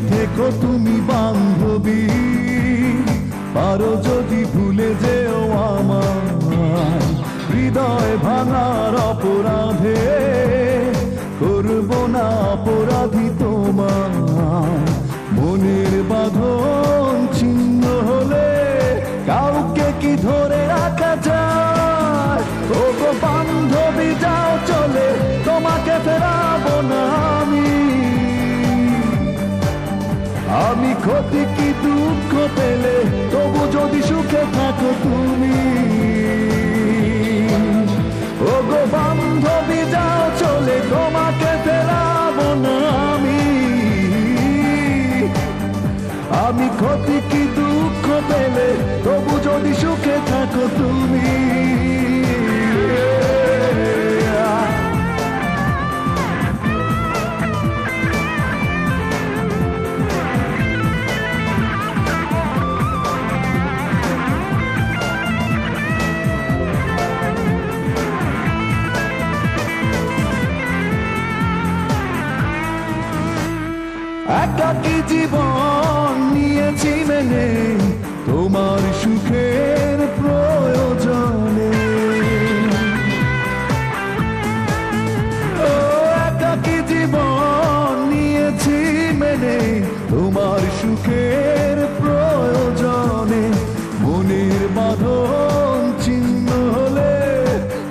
থেকো তুমি বান্ধবী, পারো যদি ভুলে যেও আমার। হৃদয় ভাঙার অপরাধে করবো না অপরাধী তোমার। মনের বাঁধন ছিন্ন হলে কাউকে কি ধরে রাখা যায়? ও গো বান্ধবী যাও চলে, তোমাকে ফেরাবো না আমি ক্ষতি কি দুঃখ পেলে তবু যদি সুখে থাকো তুমি। ও গো বান্ধবী যাও চলে, তোমাকে ফেরাবো না আমি ক্ষতি কি দুঃখ পেলে তবু যদি সুখে থাকো তুমি। একাকী জীবন নিয়েছি মেনে তোমার সুখের প্রয়োজনে। ও একাকী জীবন নিয়েছি মেনে তোমার সুখের প্রয়োজনে। মনের বাঁধন ছিন্ন হলে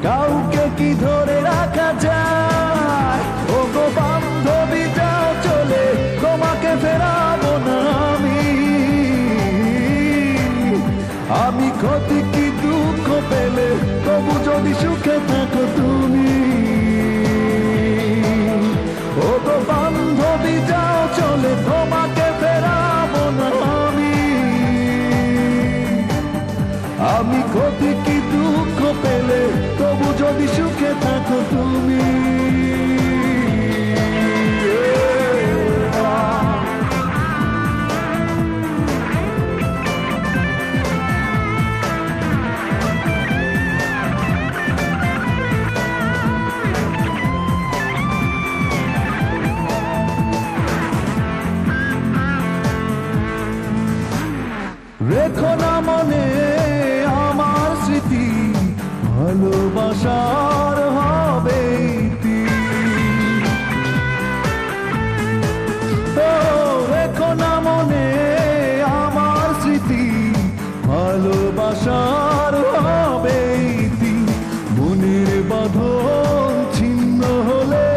কাউকে কি ধরে রাখা যায়? ও গো বান্ধবী যাও চলে, তোমাকে ফেরাবো না আমি ক্ষতি কি দুঃখ পেলে তবু যদি সুখে থাকো তুমি। ও গো বান্ধবী যাও চলে, তোমাকে ফেরাবো না আমি ক্ষতি কি দুঃখ পেলে তবু যদি সুখে থাকো তুমি। রেখো না মনে আমার স্মৃতি, ভালোবাসার হবে রেখো না মনে আমার স্মৃতি, ভালোবাসার হবে মনের বাঁধন ছিন্ন হলে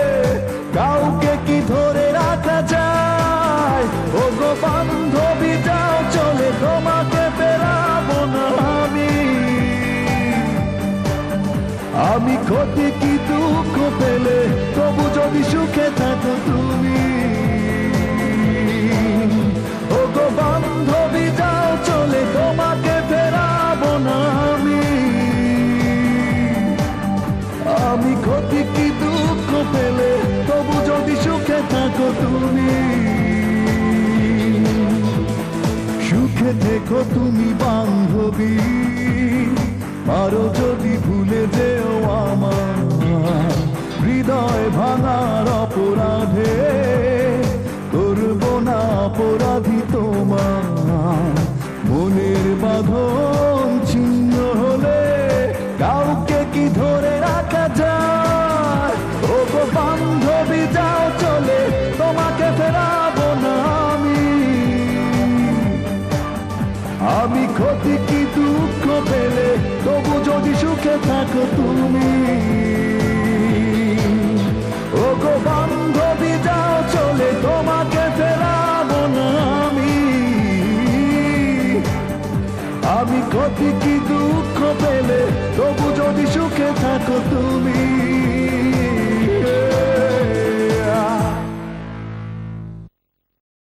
কাউকে কি ধরে রাখা যায়? ও গো বান্ধবী যাও চলে, তোমাকে ফেরাবো না আমি ক্ষতি কি দুঃখ পেলে তবু যদি সুখে থাকো তুমি। ও গো বান্ধবী যাও চলে, তোমাকে ফেরাবো না আমি ক্ষতি কি দুঃখ পেলে তবু যদি সুখে থাকো তুমি। সুখে থেকো তুমি বান্ধবী, পারো যদি ভুলে যেও আমার। হৃদয় ভাঙার অপরাধে করবো না অপরাধী তোমার। মনের বাঁধন ছিন্ন হলে কাউকে কি ধরে রাখা যায়? ও গো বান্ধবী যাও চলে, তোমাকে ফেরাবো না আমি ক্ষতি কি দুঃখ পেলে তবু যদি সুখে থাকো তুমি। ও গো বান্ধবী যাও চলে, তোমাকে ফেরাবো না আমি ক্ষতি কি দুঃখ পেলে তবু যদি সুখে থাকো তুমি।